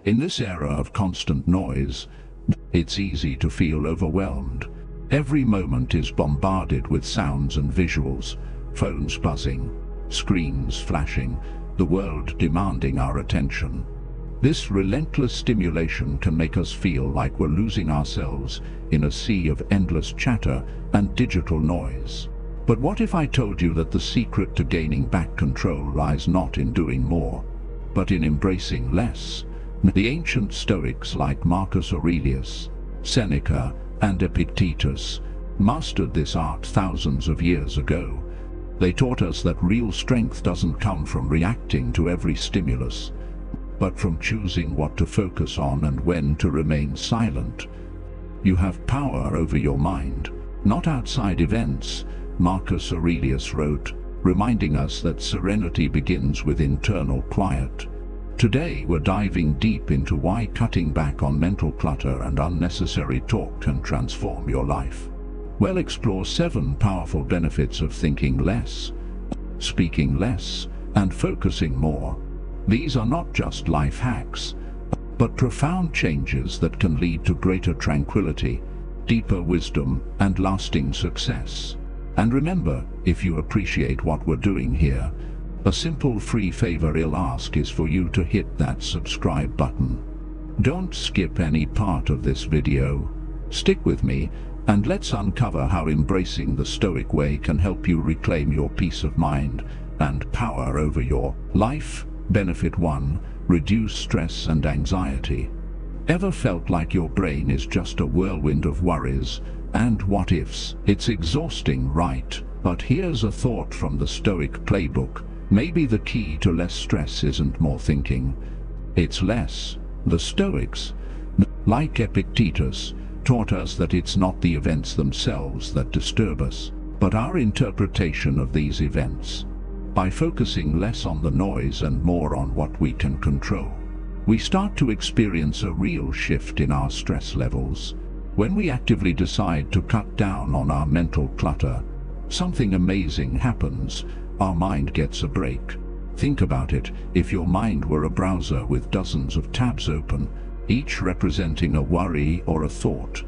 In this era of constant noise, it's easy to feel overwhelmed. Every moment is bombarded with sounds and visuals, phones buzzing, screens flashing, the world demanding our attention. This relentless stimulation can make us feel like we're losing ourselves in a sea of endless chatter and digital noise. But what if I told you that the secret to gaining back control lies not in doing more, but in embracing less? The ancient Stoics like Marcus Aurelius, Seneca, and Epictetus mastered this art thousands of years ago. They taught us that real strength doesn't come from reacting to every stimulus, but from choosing what to focus on and when to remain silent. You have power over your mind, not outside events, Marcus Aurelius wrote, reminding us that serenity begins with internal quiet. Today we're diving deep into why cutting back on mental clutter and unnecessary talk can transform your life. We'll explore 7 powerful benefits of thinking less, speaking less, and focusing more. These are not just life hacks, but profound changes that can lead to greater tranquility, deeper wisdom, and lasting success. And remember, if you appreciate what we're doing here, a simple free favor I'll ask is for you to hit that subscribe button. Don't skip any part of this video. Stick with me, and let's uncover how embracing the Stoic way can help you reclaim your peace of mind and power over your life. Benefit 1. Reduce stress and anxiety. Ever felt like your brain is just a whirlwind of worries and what-ifs? It's exhausting, right? But here's a thought from the Stoic playbook. Maybe the key to less stress isn't more thinking, it's less. The Stoics, like Epictetus, taught us that it's not the events themselves that disturb us, but our interpretation of these events. By focusing less on the noise and more on what we can control, we start to experience a real shift in our stress levels. When we actively decide to cut down on our mental clutter, something amazing happens. Our mind gets a break. Think about it. If your mind were a browser with dozens of tabs open, each representing a worry or a thought,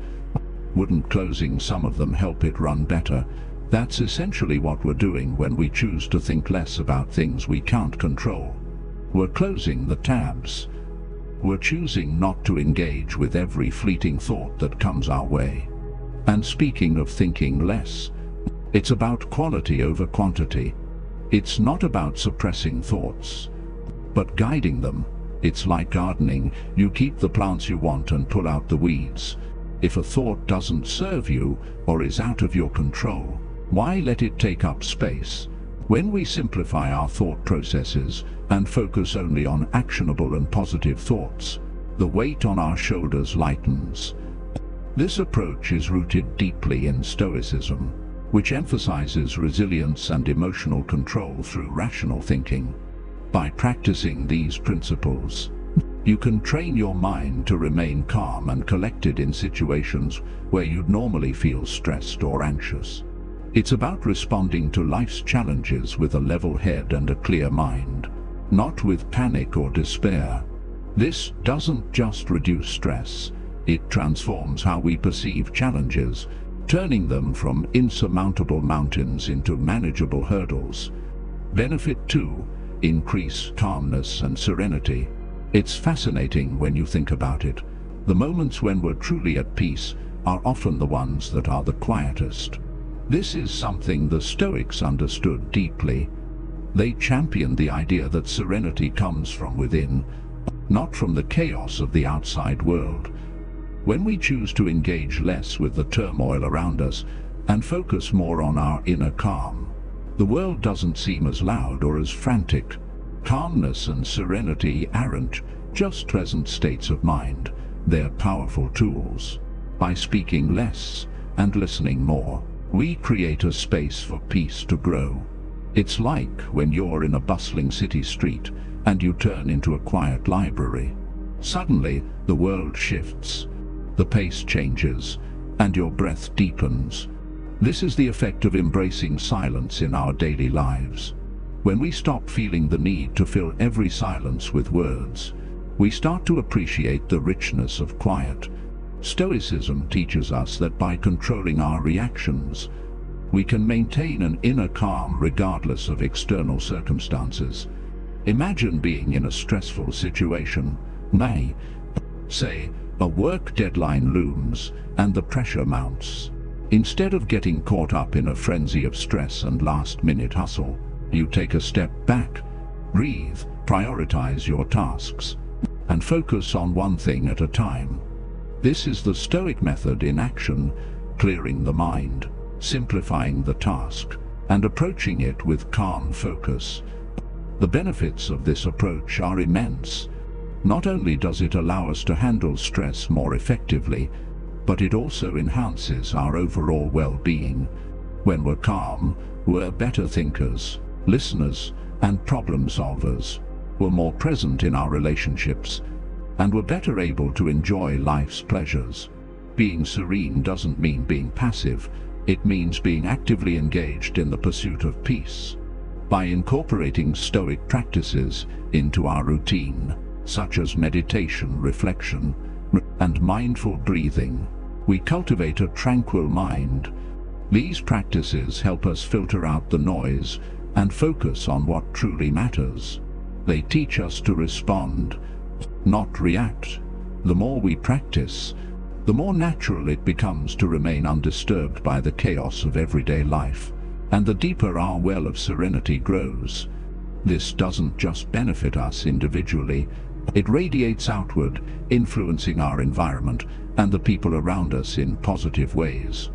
wouldn't closing some of them help it run better? That's essentially what we're doing when we choose to think less about things we can't control. We're closing the tabs. We're choosing not to engage with every fleeting thought that comes our way. And speaking of thinking less, it's about quality over quantity. It's not about suppressing thoughts, but guiding them. It's like gardening. You keep the plants you want and pull out the weeds. If a thought doesn't serve you or is out of your control, why let it take up space? When we simplify our thought processes and focus only on actionable and positive thoughts, the weight on our shoulders lightens. This approach is rooted deeply in Stoicism, which emphasizes resilience and emotional control through rational thinking. By practicing these principles, you can train your mind to remain calm and collected in situations where you'd normally feel stressed or anxious. It's about responding to life's challenges with a level head and a clear mind, not with panic or despair. This doesn't just reduce stress, it transforms how we perceive challenges, turning them from insurmountable mountains into manageable hurdles. Benefit 2. Increase calmness and serenity. It's fascinating when you think about it. The moments when we're truly at peace are often the ones that are the quietest. This is something the Stoics understood deeply. They championed the idea that serenity comes from within, not from the chaos of the outside world. When we choose to engage less with the turmoil around us and focus more on our inner calm, the world doesn't seem as loud or as frantic. Calmness and serenity aren't just present states of mind, they're powerful tools. By speaking less and listening more, we create a space for peace to grow. It's like when you're in a bustling city street and you turn into a quiet library. Suddenly, the world shifts, the pace changes, and your breath deepens. This is the effect of embracing silence in our daily lives. When we stop feeling the need to fill every silence with words, we start to appreciate the richness of quiet. Stoicism teaches us that by controlling our reactions, we can maintain an inner calm regardless of external circumstances. Imagine being in a stressful situation. Say, a work deadline looms and the pressure mounts. Instead of getting caught up in a frenzy of stress and last-minute hustle, you take a step back, breathe, prioritize your tasks, and focus on one thing at a time. This is the Stoic method in action, clearing the mind, simplifying the task, and approaching it with calm focus. The benefits of this approach are immense. Not only does it allow us to handle stress more effectively, but it also enhances our overall well-being. When we're calm, we're better thinkers, listeners, and problem solvers. We're more present in our relationships, and we're better able to enjoy life's pleasures. Being serene doesn't mean being passive, it means being actively engaged in the pursuit of peace. By incorporating Stoic practices into our routine, such as meditation, reflection, and mindful breathing, we cultivate a tranquil mind. These practices help us filter out the noise and focus on what truly matters. They teach us to respond, not react. The more we practice, the more natural it becomes to remain undisturbed by the chaos of everyday life, and the deeper our well of serenity grows. This doesn't just benefit us individually, it radiates outward, influencing our environment and the people around us in positive ways.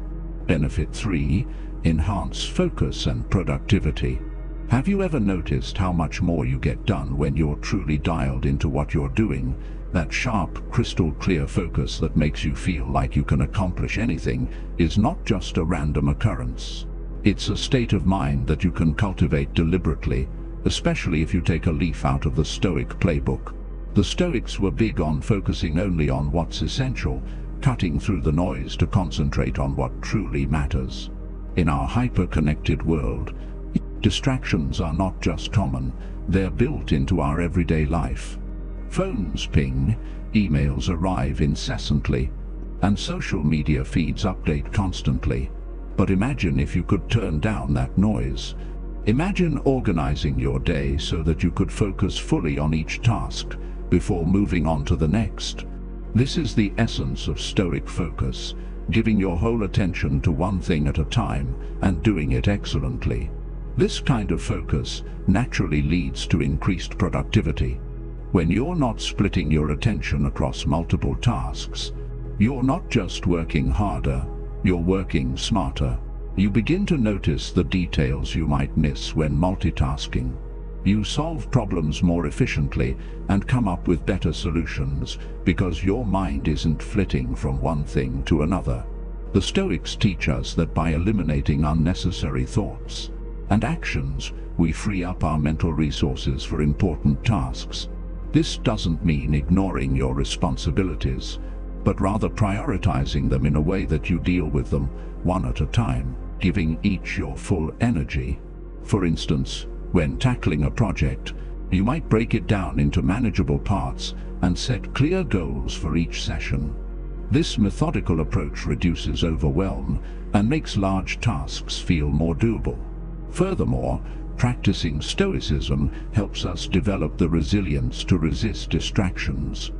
Benefit 3. Enhance focus and productivity. Have you ever noticed how much more you get done when you're truly dialed into what you're doing? That sharp, crystal-clear focus that makes you feel like you can accomplish anything is not just a random occurrence. It's a state of mind that you can cultivate deliberately, especially if you take a leaf out of the Stoic playbook. The Stoics were big on focusing only on what's essential, cutting through the noise to concentrate on what truly matters. In our hyper-connected world, distractions are not just common, they're built into our everyday life. Phones ping, emails arrive incessantly, and social media feeds update constantly. But imagine if you could turn down that noise. Imagine organizing your day so that you could focus fully on each task before moving on to the next. This is the essence of Stoic focus, giving your whole attention to one thing at a time and doing it excellently. This kind of focus naturally leads to increased productivity. When you're not splitting your attention across multiple tasks, you're not just working harder, you're working smarter. You begin to notice the details you might miss when multitasking. You solve problems more efficiently and come up with better solutions because your mind isn't flitting from one thing to another. The Stoics teach us that by eliminating unnecessary thoughts and actions, we free up our mental resources for important tasks. This doesn't mean ignoring your responsibilities, but rather prioritizing them in a way that you deal with them one at a time, giving each your full energy. For instance, when tackling a project, you might break it down into manageable parts and set clear goals for each session. This methodical approach reduces overwhelm and makes large tasks feel more doable. Furthermore, practicing Stoicism helps us develop the resilience to resist distractions.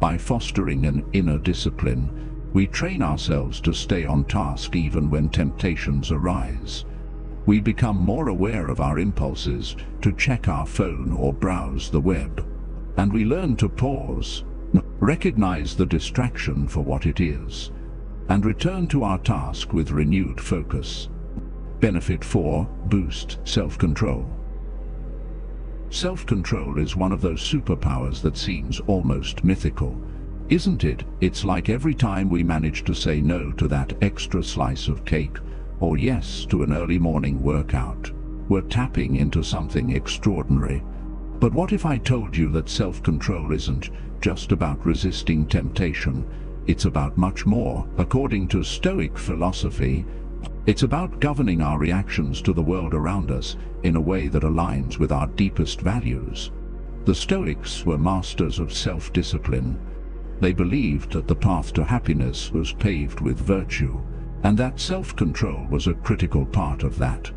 By fostering an inner discipline, we train ourselves to stay on task even when temptations arise. We become more aware of our impulses to check our phone or browse the web, and we learn to pause, recognize the distraction for what it is, and return to our task with renewed focus. Benefit 4. Boost self-control. Self-control is one of those superpowers that seems almost mythical, isn't it? It's like every time we manage to say no to that extra slice of cake, or yes to an early morning workout, we're tapping into something extraordinary. But what if I told you that self-control isn't just about resisting temptation? It's about much more. According to Stoic philosophy, it's about governing our reactions to the world around us in a way that aligns with our deepest values. The Stoics were masters of self-discipline. They believed that the path to happiness was paved with virtue, and that self-control was a critical part of that.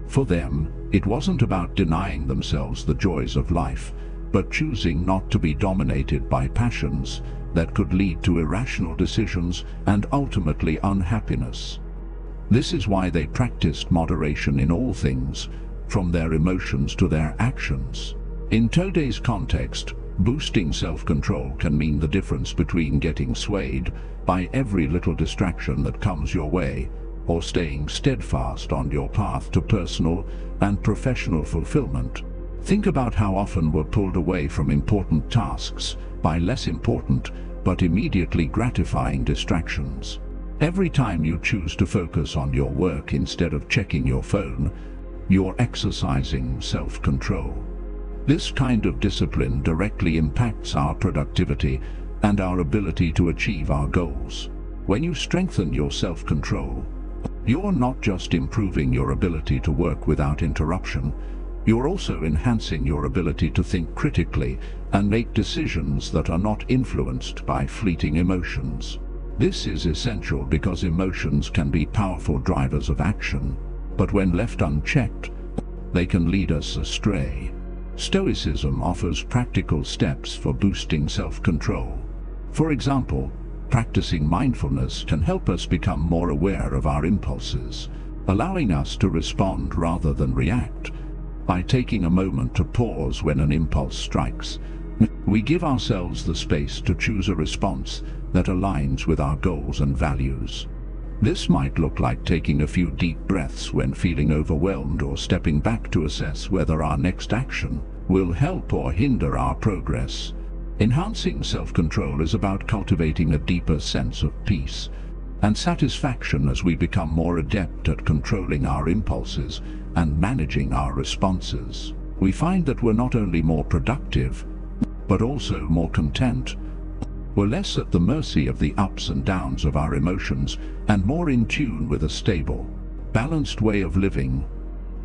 For them, it wasn't about denying themselves the joys of life, but choosing not to be dominated by passions that could lead to irrational decisions and ultimately unhappiness. This is why they practiced moderation in all things, from their emotions to their actions. In today's context, boosting self-control can mean the difference between getting swayed by every little distraction that comes your way, or staying steadfast on your path to personal and professional fulfillment. Think about how often we're pulled away from important tasks by less important but immediately gratifying distractions. Every time you choose to focus on your work instead of checking your phone, you're exercising self-control. This kind of discipline directly impacts our productivity and our ability to achieve our goals. When you strengthen your self-control, you're not just improving your ability to work without interruption, you're also enhancing your ability to think critically and make decisions that are not influenced by fleeting emotions. This is essential because emotions can be powerful drivers of action, but when left unchecked, they can lead us astray. Stoicism offers practical steps for boosting self-control. For example, practicing mindfulness can help us become more aware of our impulses, allowing us to respond rather than react. By taking a moment to pause when an impulse strikes, we give ourselves the space to choose a response that aligns with our goals and values. This might look like taking a few deep breaths when feeling overwhelmed, or stepping back to assess whether our next action will help or hinder our progress. Enhancing self-control is about cultivating a deeper sense of peace and satisfaction as we become more adept at controlling our impulses and managing our responses. We find that we're not only more productive, but also more content. We're less at the mercy of the ups and downs of our emotions and more in tune with a stable, balanced way of living.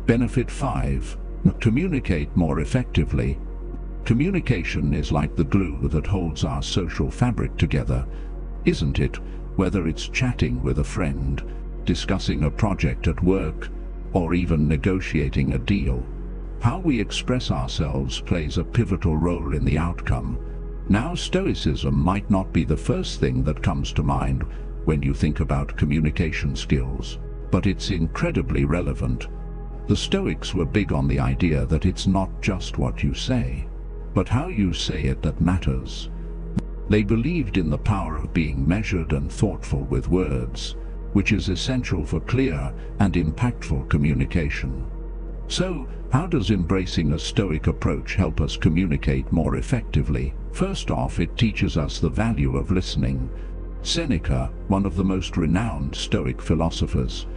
Benefit 5. Communicate more effectively. Communication is like the glue that holds our social fabric together, isn't it? Whether it's chatting with a friend, discussing a project at work, or even negotiating a deal. How we express ourselves plays a pivotal role in the outcome. Now, Stoicism might not be the first thing that comes to mind when you think about communication skills, but it's incredibly relevant. The Stoics were big on the idea that it's not just what you say, but how you say it that matters. They believed in the power of being measured and thoughtful with words, which is essential for clear and impactful communication. So, how does embracing a Stoic approach help us communicate more effectively? First off, it teaches us the value of listening. Seneca, one of the most renowned Stoic philosophers,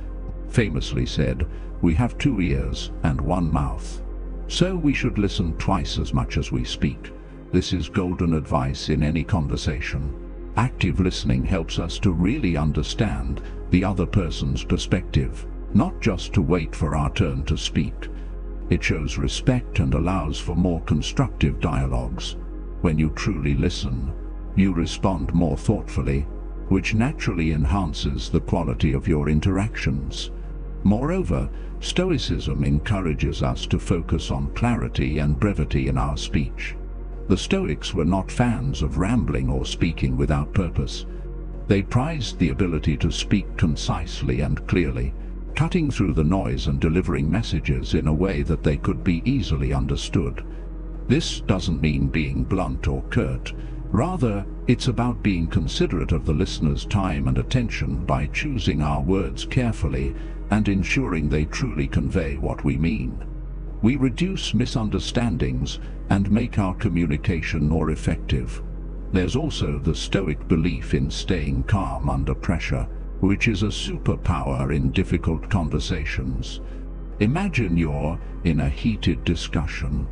famously said, "We have 2 ears and 1 mouth. So we should listen twice as much as we speak." This is golden advice in any conversation. Active listening helps us to really understand the other person's perspective, not just to wait for our turn to speak. It shows respect and allows for more constructive dialogues. When you truly listen, you respond more thoughtfully, which naturally enhances the quality of your interactions. Moreover, Stoicism encourages us to focus on clarity and brevity in our speech. The Stoics were not fans of rambling or speaking without purpose. They prized the ability to speak concisely and clearly, cutting through the noise and delivering messages in a way that they could be easily understood. This doesn't mean being blunt or curt. Rather, it's about being considerate of the listener's time and attention by choosing our words carefully and ensuring they truly convey what we mean. We reduce misunderstandings and make our communication more effective. There's also the Stoic belief in staying calm under pressure, which is a superpower in difficult conversations. Imagine you're in a heated discussion.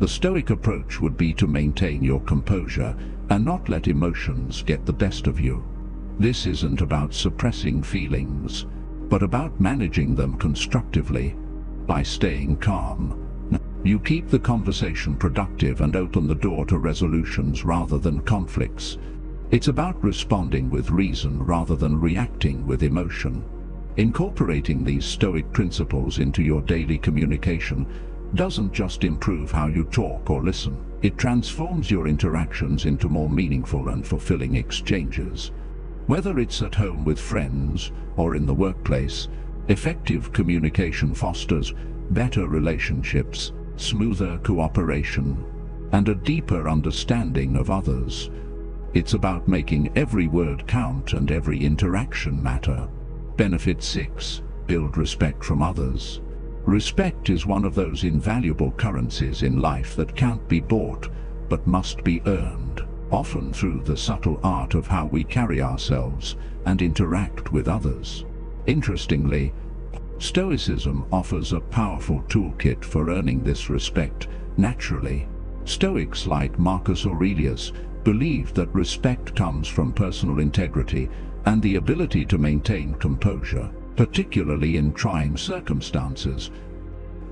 The Stoic approach would be to maintain your composure and not let emotions get the best of you. This isn't about suppressing feelings, but about managing them constructively. By staying calm, You keep the conversation productive and open the door to resolutions rather than conflicts. It's about responding with reason rather than reacting with emotion. Incorporating these Stoic principles into your daily communication doesn't just improve how you talk or listen. It transforms your interactions into more meaningful and fulfilling exchanges. Whether it's at home with friends or in the workplace, effective communication fosters better relationships, smoother cooperation, and a deeper understanding of others. It's about making every word count and every interaction matter. Benefit 6. Build respect from others. Respect is one of those invaluable currencies in life that can't be bought, but must be earned, often through the subtle art of how we carry ourselves and interact with others. Interestingly, Stoicism offers a powerful toolkit for earning this respect naturally. Stoics like Marcus Aurelius believed that respect comes from personal integrity and the ability to maintain composure, particularly in trying circumstances.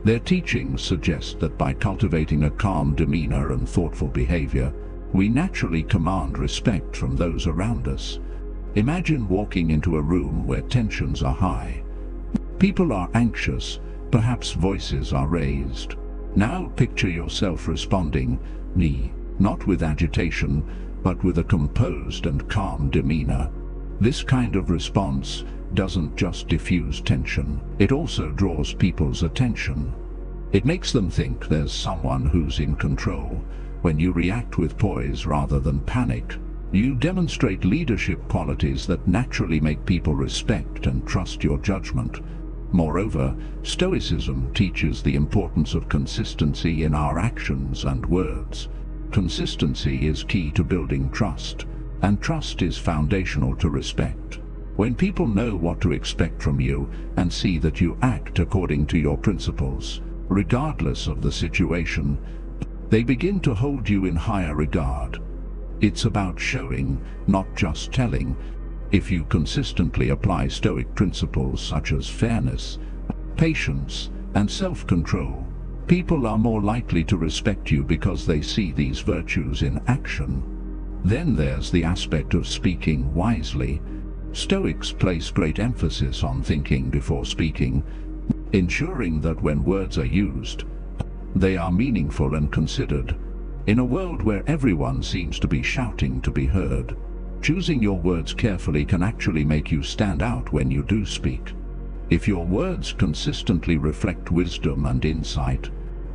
Their teachings suggest that by cultivating a calm demeanor and thoughtful behavior, we naturally command respect from those around us. Imagine walking into a room where tensions are high. People are anxious, perhaps voices are raised. Now picture yourself responding, not with agitation, but with a composed and calm demeanor. This kind of response doesn't just diffuse tension, it also draws people's attention. It makes them think there's someone who's in control. When you react with poise rather than panic, you demonstrate leadership qualities that naturally make people respect and trust your judgment. Moreover, Stoicism teaches the importance of consistency in our actions and words. Consistency is key to building trust, and trust is foundational to respect. When people know what to expect from you and see that you act according to your principles, regardless of the situation, they begin to hold you in higher regard. It's about showing, not just telling. If you consistently apply Stoic principles such as fairness, patience, and self-control, people are more likely to respect you because they see these virtues in action. Then there's the aspect of speaking wisely. Stoics place great emphasis on thinking before speaking, ensuring that when words are used, they are meaningful and considered. In a world where everyone seems to be shouting to be heard, choosing your words carefully can actually make you stand out when you do speak. If your words consistently reflect wisdom and insight,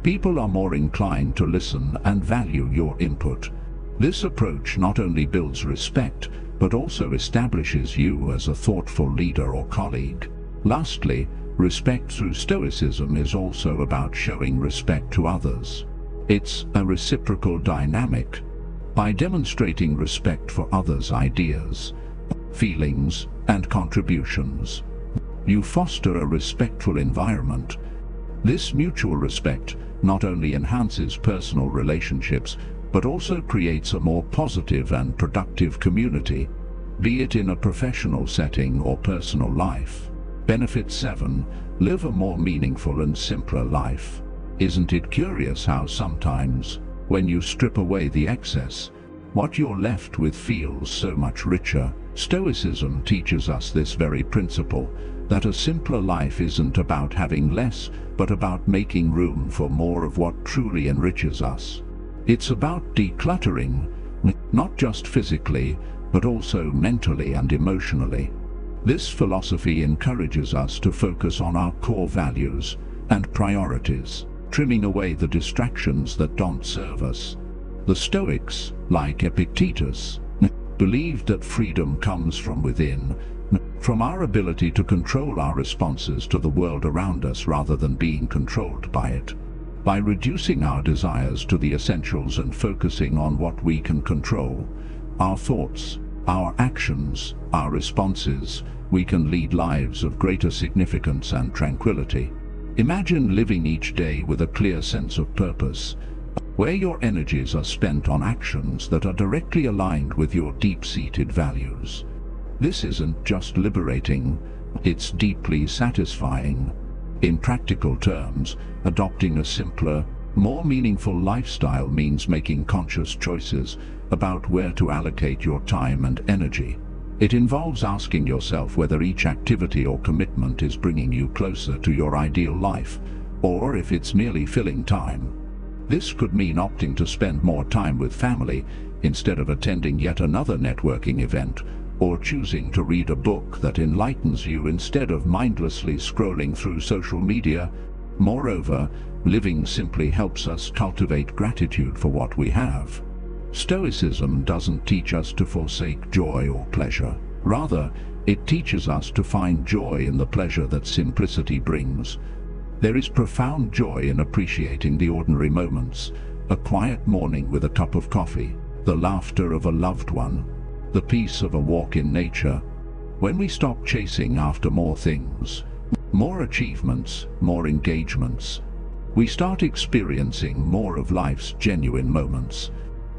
people are more inclined to listen and value your input. This approach not only builds respect, but also establishes you as a thoughtful leader or colleague. Lastly, respect through Stoicism is also about showing respect to others. It's a reciprocal dynamic. By demonstrating respect for others' ideas, feelings, and contributions, you foster a respectful environment. This mutual respect not only enhances personal relationships, but also creates a more positive and productive community, be it in a professional setting or personal life. Benefit 7. Live a more meaningful and simpler life. Isn't it curious how sometimes, when you strip away the excess, what you're left with feels so much richer? Stoicism teaches us this very principle, that a simpler life isn't about having less, but about making room for more of what truly enriches us. It's about decluttering, not just physically, but also mentally and emotionally. This philosophy encourages us to focus on our core values and priorities, trimming away the distractions that don't serve us. The Stoics, like Epictetus, believed that freedom comes from within, from our ability to control our responses to the world around us rather than being controlled by it. By reducing our desires to the essentials and focusing on what we can control, our thoughts, our actions, our responses, we can lead lives of greater significance and tranquility. Imagine living each day with a clear sense of purpose, where your energies are spent on actions that are directly aligned with your deep-seated values. This isn't just liberating, it's deeply satisfying. In practical terms, adopting a simpler, More meaningful lifestyle means making conscious choices about where to allocate your time and energy. It involves asking yourself whether each activity or commitment is bringing you closer to your ideal life, or if it's merely filling time. This could mean opting to spend more time with family instead of attending yet another networking event, or choosing to read a book that enlightens you instead of mindlessly scrolling through social media. Moreover, living simply helps us cultivate gratitude for what we have. Stoicism doesn't teach us to forsake joy or pleasure. Rather, it teaches us to find joy in the pleasure that simplicity brings. There is profound joy in appreciating the ordinary moments, a quiet morning with a cup of coffee, the laughter of a loved one, the peace of a walk in nature. When we stop chasing after more things, more achievements, more engagements, we start experiencing more of life's genuine moments.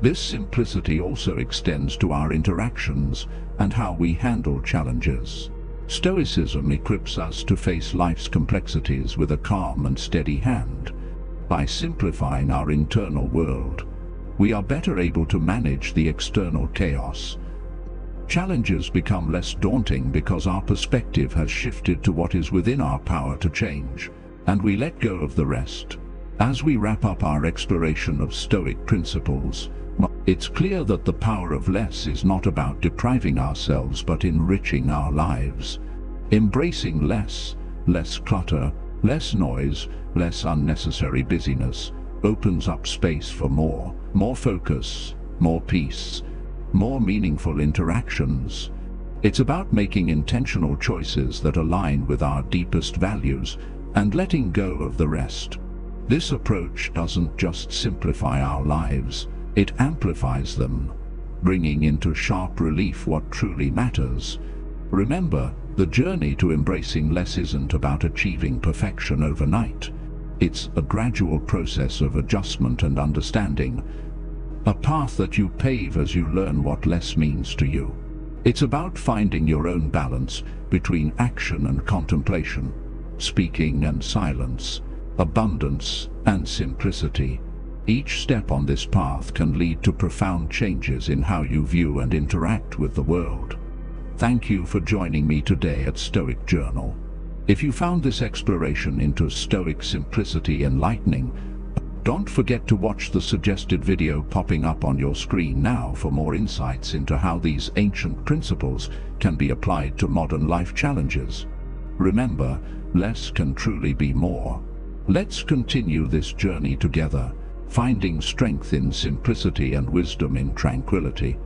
This simplicity also extends to our interactions and how we handle challenges. Stoicism equips us to face life's complexities with a calm and steady hand. By simplifying our internal world, we are better able to manage the external chaos. Challenges become less daunting because our perspective has shifted to what is within our power to change, and we let go of the rest. As we wrap up our exploration of Stoic principles, it's clear that the power of less is not about depriving ourselves but enriching our lives. Embracing less clutter, less noise, less unnecessary busyness, opens up space for more focus, more peace, more meaningful interactions. It's about making intentional choices that align with our deepest values and letting go of the rest. This approach doesn't just simplify our lives, it amplifies them, bringing into sharp relief what truly matters. Remember, the journey to embracing less isn't about achieving perfection overnight. It's a gradual process of adjustment and understanding, a path that you pave as you learn what less means to you. It's about finding your own balance between action and contemplation, speaking and silence, abundance and simplicity. Each step on this path can lead to profound changes in how you view and interact with the world. Thank you for joining me today at Stoic Journal. If you found this exploration into Stoic simplicity enlightening, don't forget to watch the suggested video popping up on your screen now for more insights into how these ancient principles can be applied to modern life challenges. Remember, less can truly be more. Let's continue this journey together, finding strength in simplicity and wisdom in tranquility.